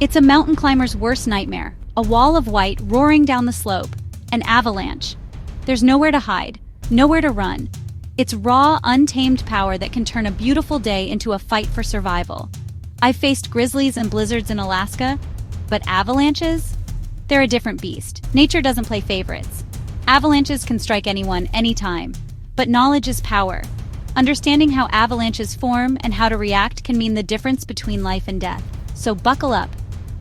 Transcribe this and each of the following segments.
It's a mountain climber's worst nightmare, a wall of white roaring down the slope, an avalanche. There's nowhere to hide, nowhere to run. It's raw, untamed power that can turn a beautiful day into a fight for survival. I've faced grizzlies and blizzards in Alaska, but avalanches? They're a different beast. Nature doesn't play favorites. Avalanches can strike anyone, anytime. But knowledge is power. Understanding how avalanches form and how to react can mean the difference between life and death. So buckle up.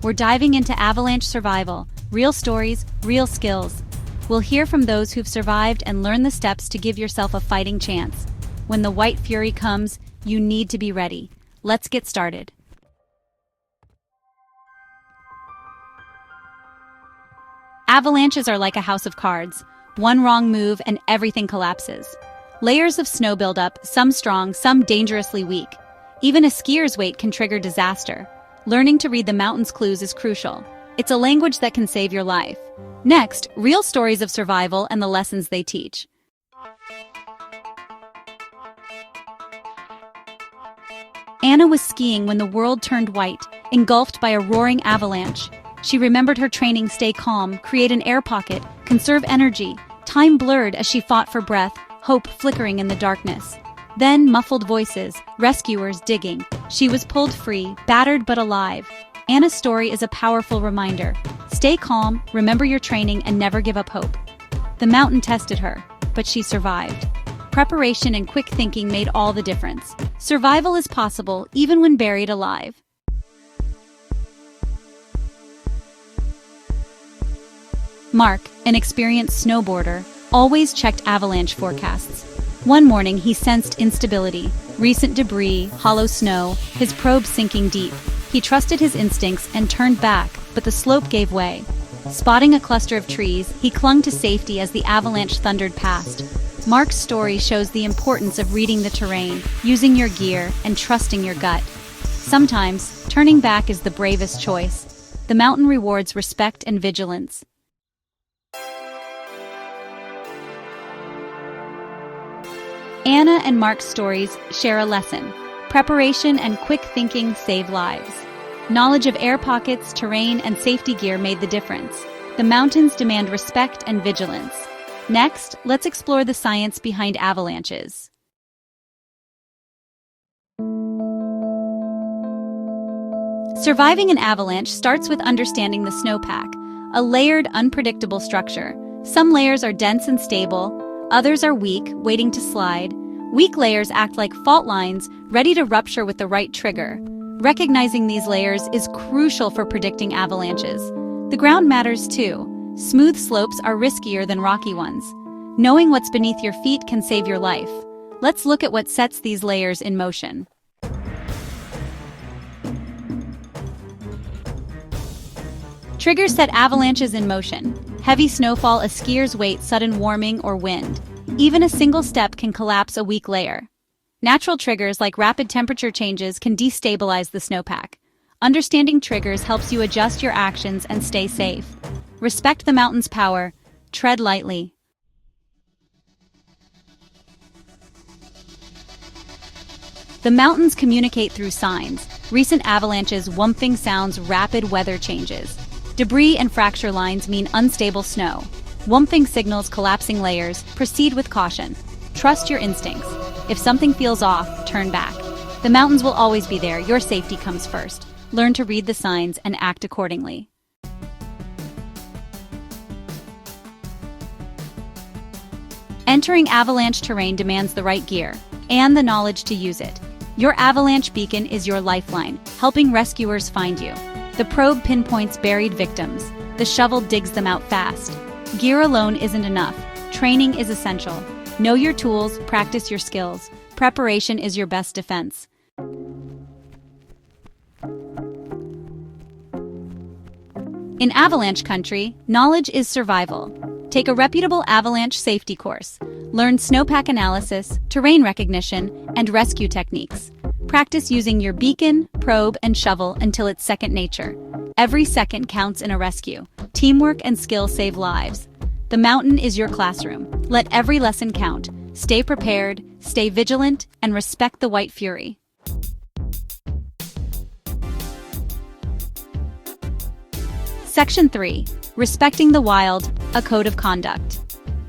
We're diving into avalanche survival, real stories, real skills. We'll hear from those who've survived and learn the steps to give yourself a fighting chance. When the white fury comes, you need to be ready. Let's get started. Avalanches are like a house of cards. One wrong move and everything collapses. Layers of snow build up, some strong, some dangerously weak. Even a skier's weight can trigger disaster. Learning to read the mountain's clues is crucial. It's a language that can save your life. Next, real stories of survival and the lessons they teach. Anna was skiing when the world turned white, engulfed by a roaring avalanche. She remembered her training: stay calm, create an air pocket, conserve energy. Time blurred as she fought for breath, hope flickering in the darkness. Then muffled voices, rescuers digging. She was pulled free, battered but alive. Anna's story is a powerful reminder. Stay calm, remember your training, and never give up hope. The mountain tested her, but she survived. Preparation and quick thinking made all the difference. Survival is possible even when buried alive. Mark, an experienced snowboarder, always checked avalanche forecasts. One morning he sensed instability, recent debris, hollow snow, his probe sinking deep. He trusted his instincts and turned back, but the slope gave way. Spotting a cluster of trees, he clung to safety as the avalanche thundered past. Mark's story shows the importance of reading the terrain, using your gear, and trusting your gut. Sometimes, turning back is the bravest choice. The mountain rewards respect and vigilance. Anna and Mark's stories share a lesson. Preparation and quick thinking save lives. Knowledge of air pockets, terrain, and safety gear made the difference. The mountains demand respect and vigilance. Next, let's explore the science behind avalanches. Surviving an avalanche starts with understanding the snowpack, a layered, unpredictable structure. Some layers are dense and stable, others are weak, waiting to slide. Weak layers act like fault lines, ready to rupture with the right trigger. Recognizing these layers is crucial for predicting avalanches. The ground matters too. Smooth slopes are riskier than rocky ones. Knowing what's beneath your feet can save your life. Let's look at what sets these layers in motion. Triggers set avalanches in motion. Heavy snowfall, a skier's weight, sudden warming, or wind. Even a single step can collapse a weak layer. Natural triggers like rapid temperature changes can destabilize the snowpack. Understanding triggers helps you adjust your actions and stay safe. Respect the mountain's power. Tread lightly. The mountains communicate through signs. Recent avalanches, whumping sounds, rapid weather changes. Debris and fracture lines mean unstable snow. Whumping signals collapsing layers. Proceed with caution. Trust your instincts. If something feels off, turn back. The mountains will always be there. Your safety comes first. Learn to read the signs and act accordingly. Entering avalanche terrain demands the right gear and the knowledge to use it. Your avalanche beacon is your lifeline, helping rescuers find you. The probe pinpoints buried victims. The shovel digs them out fast. Gear alone isn't enough. Training is essential. Know your tools, practice your skills. Preparation is your best defense. In avalanche country, knowledge is survival. Take a reputable avalanche safety course. Learn snowpack analysis, terrain recognition, and rescue techniques. Practice using your beacon, probe, and shovel until it's second nature. Every second counts in a rescue. Teamwork and skill save lives. The mountain is your classroom. Let every lesson count. Stay prepared, stay vigilant, and respect the white fury. Section 3. Respecting the wild, a code of conduct.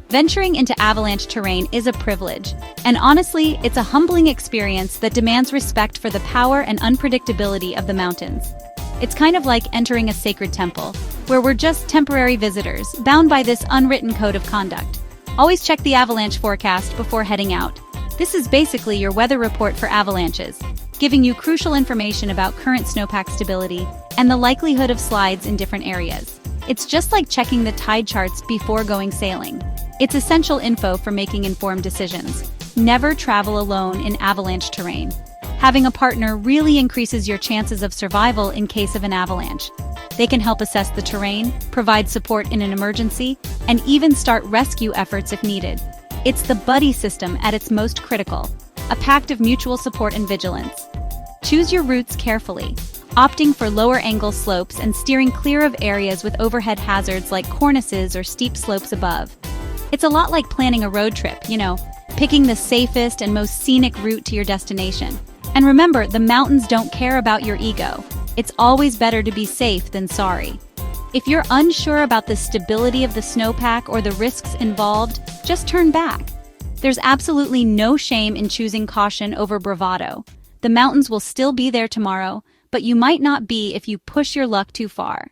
Venturing into avalanche terrain is a privilege, and honestly, it's a humbling experience that demands respect for the power and unpredictability of the mountains. It's kind of like entering a sacred temple, where we're just temporary visitors, bound by this unwritten code of conduct. Always check the avalanche forecast before heading out. This is basically your weather report for avalanches, giving you crucial information about current snowpack stability and the likelihood of slides in different areas. It's just like checking the tide charts before going sailing. It's essential info for making informed decisions. Never travel alone in avalanche terrain. Having a partner really increases your chances of survival in case of an avalanche. They can help assess the terrain, provide support in an emergency, and even start rescue efforts if needed. It's the buddy system at its most critical, a pact of mutual support and vigilance. Choose your routes carefully, opting for lower-angle slopes and steering clear of areas with overhead hazards like cornices or steep slopes above. It's a lot like planning a road trip, picking the safest and most scenic route to your destination. And remember, the mountains don't care about your ego. It's always better to be safe than sorry. If you're unsure about the stability of the snowpack or the risks involved, just turn back. There's absolutely no shame in choosing caution over bravado. The mountains will still be there tomorrow, but you might not be if you push your luck too far.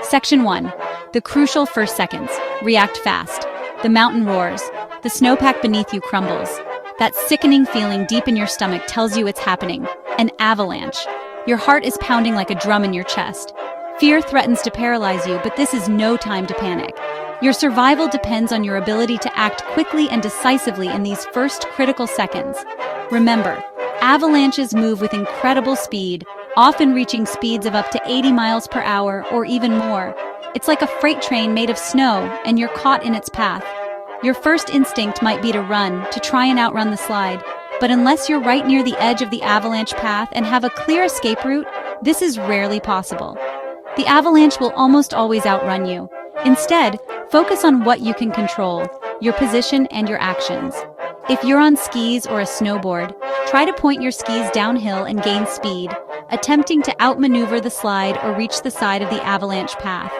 Section 1. The crucial first seconds. React fast. The mountain roars. The snowpack beneath you crumbles. That sickening feeling deep in your stomach tells you it's happening. An avalanche. Your heart is pounding like a drum in your chest. Fear threatens to paralyze you, but this is no time to panic. Your survival depends on your ability to act quickly and decisively in these first critical seconds. Remember, avalanches move with incredible speed, often reaching speeds of up to 80 miles per hour or even more. It's like a freight train made of snow, and you're caught in its path. Your first instinct might be to run, to try and outrun the slide, but unless you're right near the edge of the avalanche path and have a clear escape route, this is rarely possible. The avalanche will almost always outrun you. Instead, focus on what you can control, your position and your actions. If you're on skis or a snowboard, try to point your skis downhill and gain speed, attempting to outmaneuver the slide or reach the side of the avalanche path.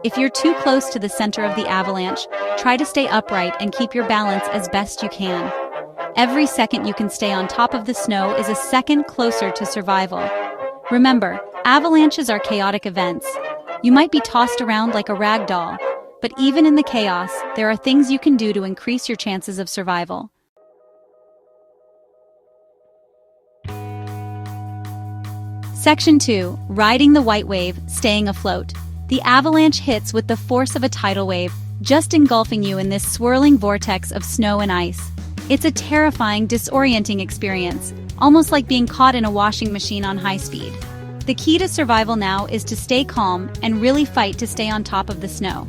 If you're too close to the center of the avalanche, try to stay upright and keep your balance as best you can. Every second you can stay on top of the snow is a second closer to survival. Remember, avalanches are chaotic events. You might be tossed around like a rag doll, but even in the chaos, there are things you can do to increase your chances of survival. Section 2. Riding the white wave, staying afloat. The avalanche hits with the force of a tidal wave, just engulfing you in this swirling vortex of snow and ice. It's a terrifying, disorienting experience, almost like being caught in a washing machine on high speed. The key to survival now is to stay calm and really fight to stay on top of the snow.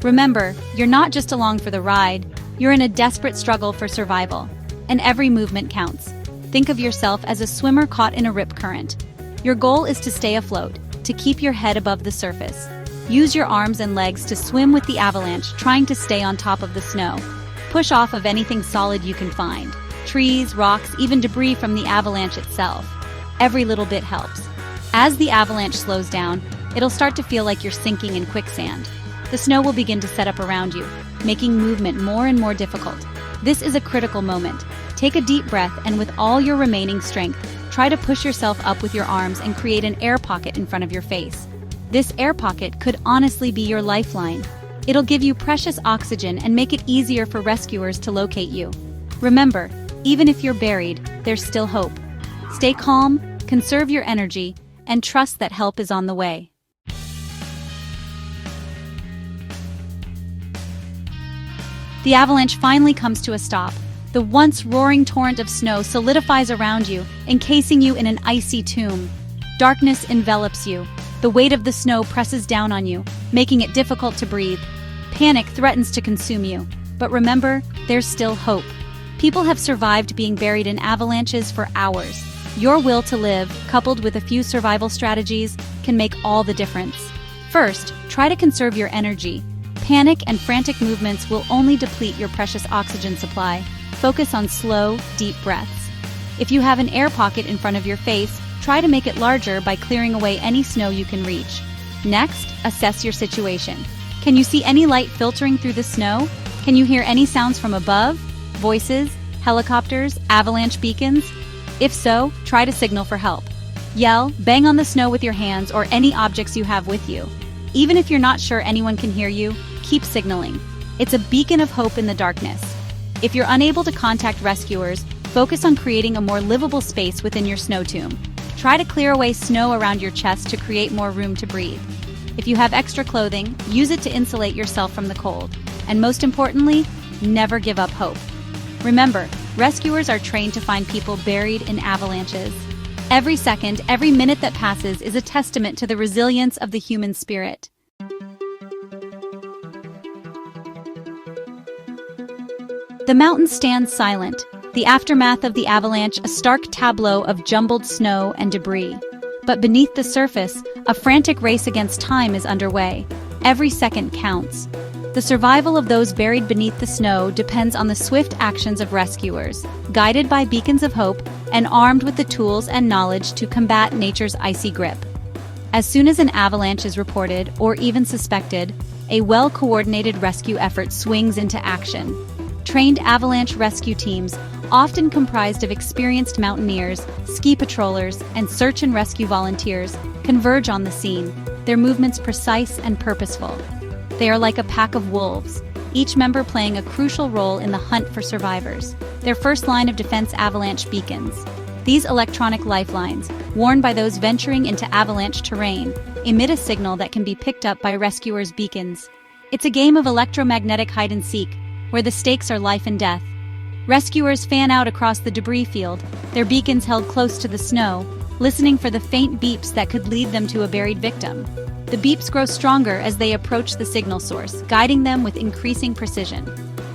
Remember, you're not just along for the ride, you're in a desperate struggle for survival, and every movement counts. Think of yourself as a swimmer caught in a rip current. Your goal is to stay afloat, to keep your head above the surface. Use your arms and legs to swim with the avalanche, trying to stay on top of the snow. Push off of anything solid you can find. Trees, rocks, even debris from the avalanche itself. Every little bit helps. As the avalanche slows down, it'll start to feel like you're sinking in quicksand. The snow will begin to set up around you, making movement more and more difficult. This is a critical moment. Take a deep breath and with all your remaining strength, try to push yourself up with your arms and create an air pocket in front of your face. This air pocket could honestly be your lifeline. It'll give you precious oxygen and make it easier for rescuers to locate you. Remember, even if you're buried, there's still hope. Stay calm, conserve your energy, and trust that help is on the way. The avalanche finally comes to a stop. The once roaring torrent of snow solidifies around you, encasing you in an icy tomb. Darkness envelops you. The weight of the snow presses down on you, making it difficult to breathe. Panic threatens to consume you. But remember, there's still hope. People have survived being buried in avalanches for hours. Your will to live, coupled with a few survival strategies, can make all the difference. First, try to conserve your energy. Panic and frantic movements will only deplete your precious oxygen supply. Focus on slow, deep breaths. If you have an air pocket in front of your face, try to make it larger by clearing away any snow you can reach. Next, assess your situation. Can you see any light filtering through the snow? Can you hear any sounds from above? Voices, helicopters, avalanche beacons? If so, try to signal for help. Yell, bang on the snow with your hands or any objects you have with you. Even if you're not sure anyone can hear you, keep signaling. It's a beacon of hope in the darkness. If you're unable to contact rescuers, focus on creating a more livable space within your snow tomb. Try to clear away snow around your chest to create more room to breathe. If you have extra clothing, use it to insulate yourself from the cold. And most importantly, never give up hope. Remember, rescuers are trained to find people buried in avalanches. Every second, every minute that passes is a testament to the resilience of the human spirit. The mountain stands silent, the aftermath of the avalanche a stark tableau of jumbled snow and debris. But beneath the surface, a frantic race against time is underway. Every second counts. The survival of those buried beneath the snow depends on the swift actions of rescuers, guided by beacons of hope and armed with the tools and knowledge to combat nature's icy grip. As soon as an avalanche is reported or even suspected, a well-coordinated rescue effort swings into action. Trained avalanche rescue teams, often comprised of experienced mountaineers, ski patrollers, and search and rescue volunteers, converge on the scene, their movements precise and purposeful. They are like a pack of wolves, each member playing a crucial role in the hunt for survivors. Their first line of defense: avalanche beacons. These electronic lifelines, worn by those venturing into avalanche terrain, emit a signal that can be picked up by rescuers' beacons. It's a game of electromagnetic hide-and-seek, where the stakes are life and death. Rescuers fan out across the debris field, their beacons held close to the snow, listening for the faint beeps that could lead them to a buried victim. The beeps grow stronger as they approach the signal source, guiding them with increasing precision.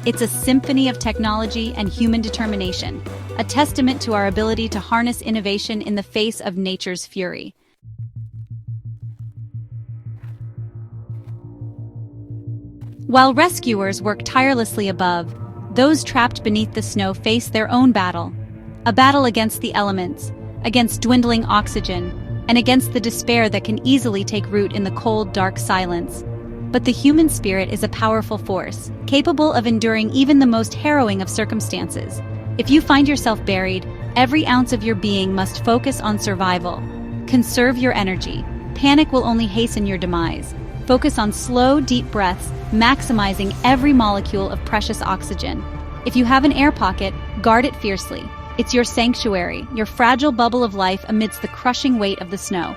It's a symphony of technology and human determination, a testament to our ability to harness innovation in the face of nature's fury. While rescuers work tirelessly above, those trapped beneath the snow face their own battle. A battle against the elements, against dwindling oxygen, and against the despair that can easily take root in the cold, dark silence. But the human spirit is a powerful force, capable of enduring even the most harrowing of circumstances. If you find yourself buried, every ounce of your being must focus on survival. Conserve your energy. Panic will only hasten your demise. Focus on slow, deep breaths, maximizing every molecule of precious oxygen. If you have an air pocket, guard it fiercely. It's your sanctuary, your fragile bubble of life amidst the crushing weight of the snow.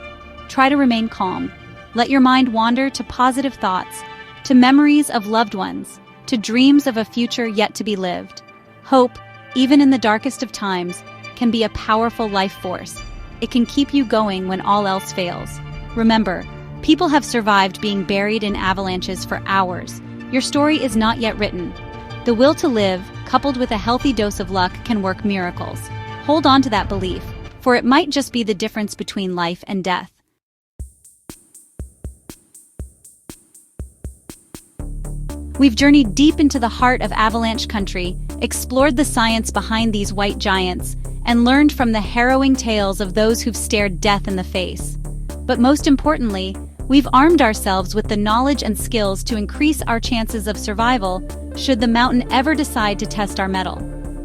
Try to remain calm. Let your mind wander to positive thoughts, to memories of loved ones, to dreams of a future yet to be lived. Hope, even in the darkest of times, can be a powerful life force. It can keep you going when all else fails. Remember, people have survived being buried in avalanches for hours. Your story is not yet written. The will to live, coupled with a healthy dose of luck, can work miracles. Hold on to that belief, for it might just be the difference between life and death. We've journeyed deep into the heart of avalanche country, explored the science behind these white giants, and learned from the harrowing tales of those who've stared death in the face. But most importantly, we've armed ourselves with the knowledge and skills to increase our chances of survival should the mountain ever decide to test our mettle.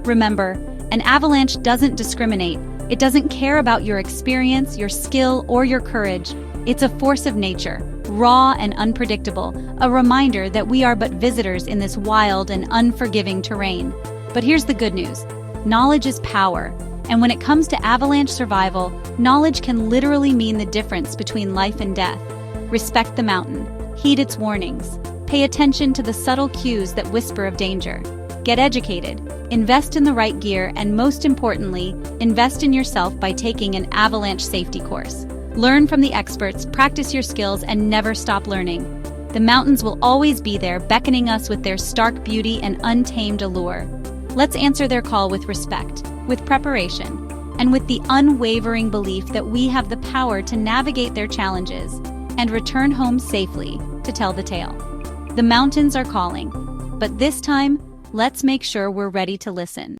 Remember, an avalanche doesn't discriminate. It doesn't care about your experience, your skill, or your courage. It's a force of nature, raw and unpredictable, a reminder that we are but visitors in this wild and unforgiving terrain. But here's the good news. Knowledge is power, and when it comes to avalanche survival, knowledge can literally mean the difference between life and death. Respect the mountain. Heed its warnings. Pay attention to the subtle cues that whisper of danger. Get educated. Invest in the right gear, and most importantly, invest in yourself by taking an avalanche safety course. Learn from the experts, practice your skills, and never stop learning. The mountains will always be there, beckoning us with their stark beauty and untamed allure. Let's answer their call with respect, with preparation, and with the unwavering belief that we have the power to navigate their challenges and return home safely to tell the tale. The mountains are calling, but this time, let's make sure we're ready to listen.